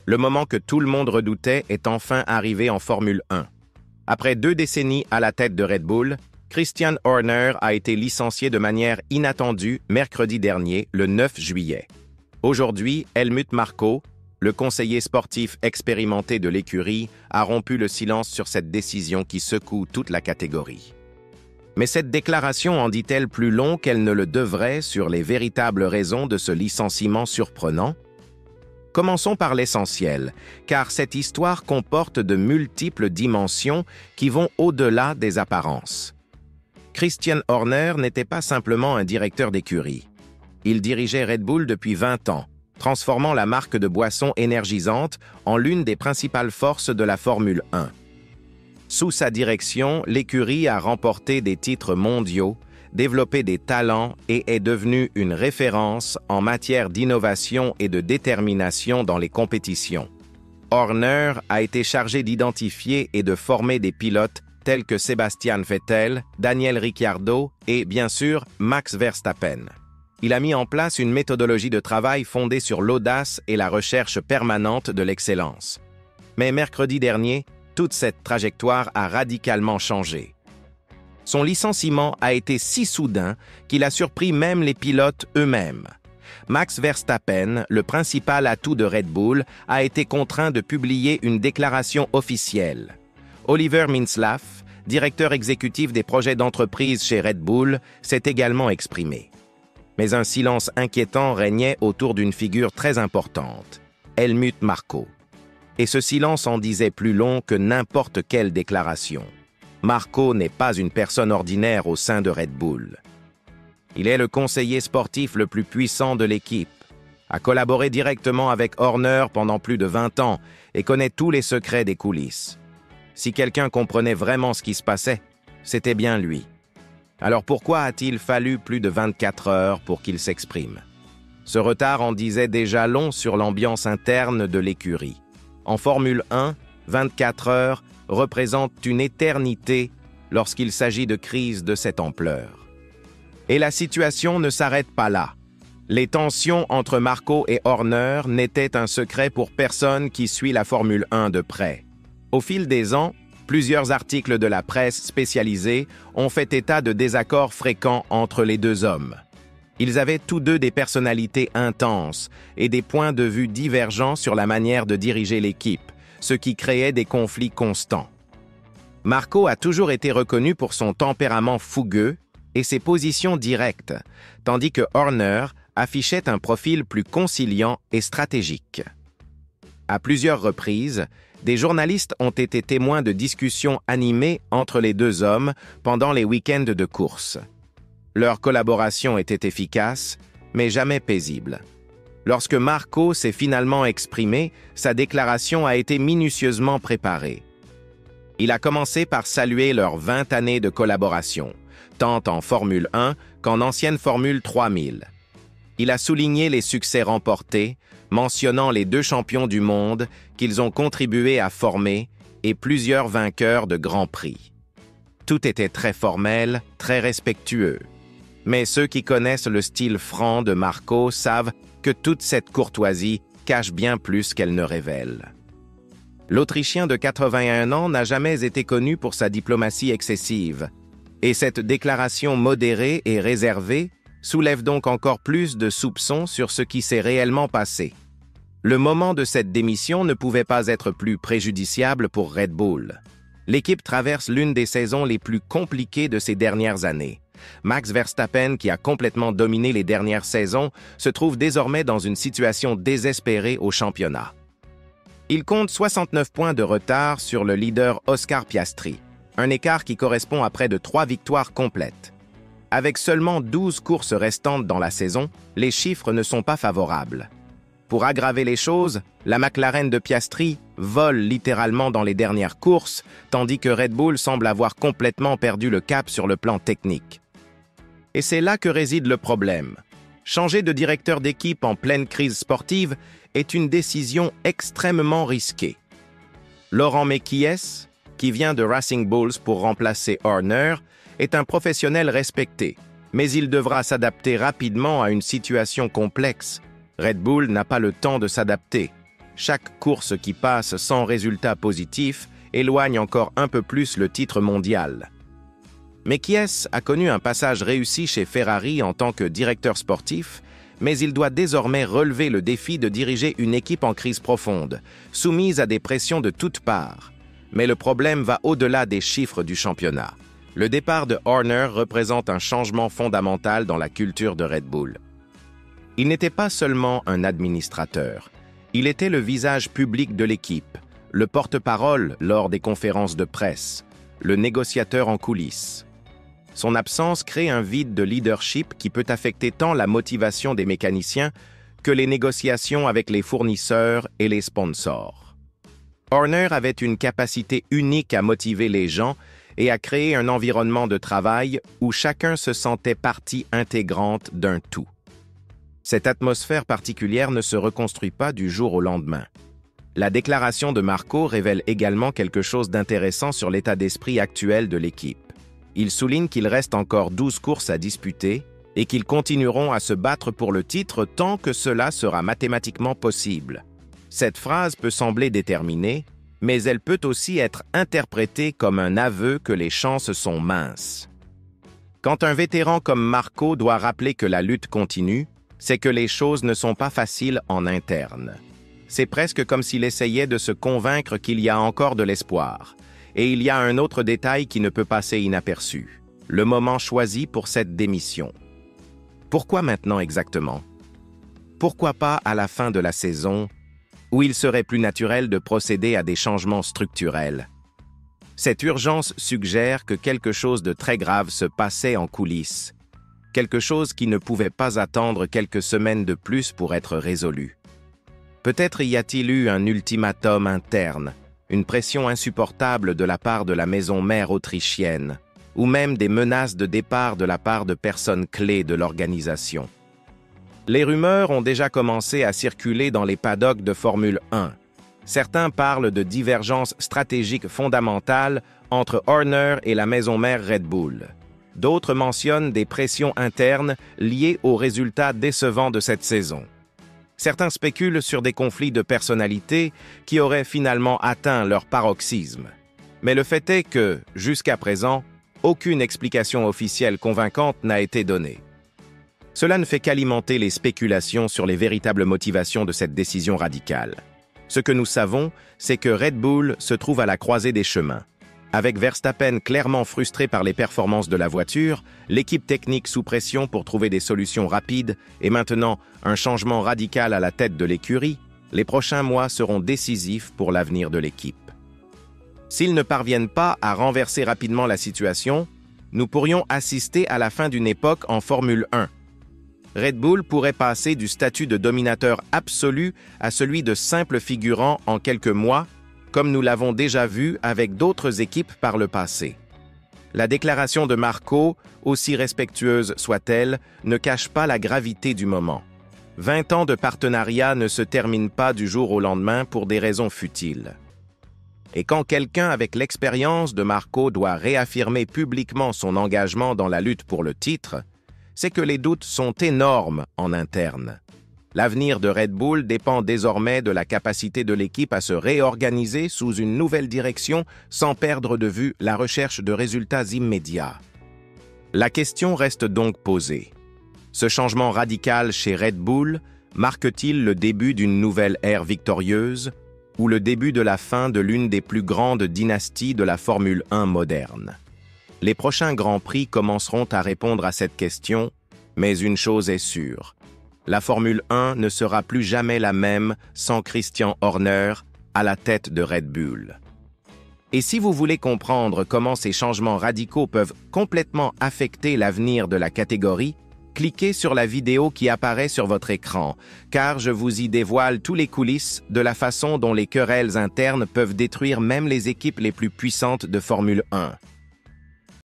Le moment que tout le monde redoutait est enfin arrivé en Formule 1. Après 2 décennies à la tête de Red Bull, Christian Horner a été licencié de manière inattendue mercredi dernier, le 9 juillet. Aujourd'hui, Helmut Marko, le conseiller sportif expérimenté de l'écurie, a rompu le silence sur cette décision qui secoue toute la catégorie. Mais cette déclaration en dit-elle plus long qu'elle ne le devrait sur les véritables raisons de ce licenciement surprenant? Commençons par l'essentiel, car cette histoire comporte de multiples dimensions qui vont au-delà des apparences. Christian Horner n'était pas simplement un directeur d'écurie. Il dirigeait Red Bull depuis 20 ans, transformant la marque de boissons énergisantes en l'une des principales forces de la Formule 1. Sous sa direction, l'écurie a remporté des titres mondiaux, développé des talents et est devenue une référence en matière d'innovation et de détermination dans les compétitions. Horner a été chargé d'identifier et de former des pilotes tels que Sebastian Vettel, Daniel Ricciardo et, bien sûr, Max Verstappen. Il a mis en place une méthodologie de travail fondée sur l'audace et la recherche permanente de l'excellence. Mais mercredi dernier, toute cette trajectoire a radicalement changé. Son licenciement a été si soudain qu'il a surpris même les pilotes eux-mêmes. Max Verstappen, le principal atout de Red Bull, a été contraint de publier une déclaration officielle. Oliver Mintzlaff, directeur exécutif des projets d'entreprise chez Red Bull, s'est également exprimé. Mais un silence inquiétant régnait autour d'une figure très importante, Helmut Marko. Et ce silence en disait plus long que n'importe quelle déclaration. Marko n'est pas une personne ordinaire au sein de Red Bull. Il est le conseiller sportif le plus puissant de l'équipe, a collaboré directement avec Horner pendant plus de 20 ans et connaît tous les secrets des coulisses. Si quelqu'un comprenait vraiment ce qui se passait, c'était bien lui. Alors pourquoi a-t-il fallu plus de 24 heures pour qu'il s'exprime? Ce retard en disait déjà long sur l'ambiance interne de l'écurie. En Formule 1, 24 heures représentent une éternité lorsqu'il s'agit de crises de cette ampleur. Et la situation ne s'arrête pas là. Les tensions entre Marko et Horner n'étaient un secret pour personne qui suit la Formule 1 de près. Au fil des ans, plusieurs articles de la presse spécialisée ont fait état de désaccords fréquents entre les deux hommes. Ils avaient tous deux des personnalités intenses et des points de vue divergents sur la manière de diriger l'équipe, ce qui créait des conflits constants. Marko a toujours été reconnu pour son tempérament fougueux et ses positions directes, tandis que Horner affichait un profil plus conciliant et stratégique. À plusieurs reprises, des journalistes ont été témoins de discussions animées entre les deux hommes pendant les week-ends de course. Leur collaboration était efficace, mais jamais paisible. Lorsque Marko s'est finalement exprimé, sa déclaration a été minutieusement préparée. Il a commencé par saluer leurs 20 années de collaboration, tant en Formule 1 qu'en ancienne Formule 3000. Il a souligné les succès remportés, mentionnant les 2 champions du monde qu'ils ont contribué à former et plusieurs vainqueurs de grands prix. Tout était très formel, très respectueux. Mais ceux qui connaissent le style franc de Marko savent que toute cette courtoisie cache bien plus qu'elle ne révèle. L'Autrichien de 81 ans n'a jamais été connu pour sa diplomatie excessive, et cette déclaration modérée et réservée soulève donc encore plus de soupçons sur ce qui s'est réellement passé. Le moment de cette démission ne pouvait pas être plus préjudiciable pour Red Bull. L'équipe traverse l'une des saisons les plus compliquées de ces dernières années. Max Verstappen, qui a complètement dominé les dernières saisons, se trouve désormais dans une situation désespérée au championnat. Il compte 69 points de retard sur le leader Oscar Piastri, un écart qui correspond à près de 3 victoires complètes. Avec seulement 12 courses restantes dans la saison, les chiffres ne sont pas favorables. Pour aggraver les choses, la McLaren de Piastri vole littéralement dans les dernières courses, tandis que Red Bull semble avoir complètement perdu le cap sur le plan technique. Et c'est là que réside le problème. Changer de directeur d'équipe en pleine crise sportive est une décision extrêmement risquée. Laurent Mekies, qui vient de Racing Bulls pour remplacer Horner, est un professionnel respecté, mais il devra s'adapter rapidement à une situation complexe. Red Bull n'a pas le temps de s'adapter. Chaque course qui passe sans résultat positif éloigne encore un peu plus le titre mondial. Mais Chies a connu un passage réussi chez Ferrari en tant que directeur sportif, mais il doit désormais relever le défi de diriger une équipe en crise profonde, soumise à des pressions de toutes parts. Mais le problème va au-delà des chiffres du championnat. Le départ de Horner représente un changement fondamental dans la culture de Red Bull. Il n'était pas seulement un administrateur, il était le visage public de l'équipe, le porte-parole lors des conférences de presse, le négociateur en coulisses. Son absence crée un vide de leadership qui peut affecter tant la motivation des mécaniciens que les négociations avec les fournisseurs et les sponsors. Horner avait une capacité unique à motiver les gens et à créer un environnement de travail où chacun se sentait partie intégrante d'un tout. Cette atmosphère particulière ne se reconstruit pas du jour au lendemain. La déclaration de Marco révèle également quelque chose d'intéressant sur l'état d'esprit actuel de l'équipe. Il souligne qu'il reste encore 12 courses à disputer et qu'ils continueront à se battre pour le titre tant que cela sera mathématiquement possible. Cette phrase peut sembler déterminée, mais elle peut aussi être interprétée comme un aveu que les chances sont minces. Quand un vétéran comme Marco doit rappeler que la lutte continue, c'est que les choses ne sont pas faciles en interne. C'est presque comme s'il essayait de se convaincre qu'il y a encore de l'espoir. Et il y a un autre détail qui ne peut passer inaperçu, le moment choisi pour cette démission. Pourquoi maintenant exactement? Pourquoi pas à la fin de la saison, où il serait plus naturel de procéder à des changements structurels? Cette urgence suggère que quelque chose de très grave se passait en coulisses, quelque chose qui ne pouvait pas attendre quelques semaines de plus pour être résolu. Peut-être y a-t-il eu un ultimatum interne, une pression insupportable de la part de la maison mère autrichienne, ou même des menaces de départ de la part de personnes clés de l'organisation. Les rumeurs ont déjà commencé à circuler dans les paddocks de Formule 1. Certains parlent de divergences stratégiques fondamentales entre Horner et la maison mère Red Bull. D'autres mentionnent des pressions internes liées aux résultats décevants de cette saison. Certains spéculent sur des conflits de personnalité qui auraient finalement atteint leur paroxysme. Mais le fait est que, jusqu'à présent, aucune explication officielle convaincante n'a été donnée. Cela ne fait qu'alimenter les spéculations sur les véritables motivations de cette décision radicale. Ce que nous savons, c'est que Red Bull se trouve à la croisée des chemins. Avec Verstappen clairement frustré par les performances de la voiture, l'équipe technique sous pression pour trouver des solutions rapides et maintenant un changement radical à la tête de l'écurie, les prochains mois seront décisifs pour l'avenir de l'équipe. S'ils ne parviennent pas à renverser rapidement la situation, nous pourrions assister à la fin d'une époque en Formule 1. Red Bull pourrait passer du statut de dominateur absolu à celui de simple figurant en quelques mois, comme nous l'avons déjà vu avec d'autres équipes par le passé. La déclaration de Marco, aussi respectueuse soit-elle, ne cache pas la gravité du moment. 20 ans de partenariat ne se terminent pas du jour au lendemain pour des raisons futiles. Et quand quelqu'un avec l'expérience de Marco doit réaffirmer publiquement son engagement dans la lutte pour le titre, c'est que les doutes sont énormes en interne. L'avenir de Red Bull dépend désormais de la capacité de l'équipe à se réorganiser sous une nouvelle direction sans perdre de vue la recherche de résultats immédiats. La question reste donc posée. Ce changement radical chez Red Bull marque-t-il le début d'une nouvelle ère victorieuse ou le début de la fin de l'une des plus grandes dynasties de la Formule 1 moderne? Les prochains Grands Prix commenceront à répondre à cette question, mais une chose est sûre. La Formule 1 ne sera plus jamais la même sans Christian Horner à la tête de Red Bull. Et si vous voulez comprendre comment ces changements radicaux peuvent complètement affecter l'avenir de la catégorie, cliquez sur la vidéo qui apparaît sur votre écran, car je vous y dévoile tous les coulisses de la façon dont les querelles internes peuvent détruire même les équipes les plus puissantes de Formule 1.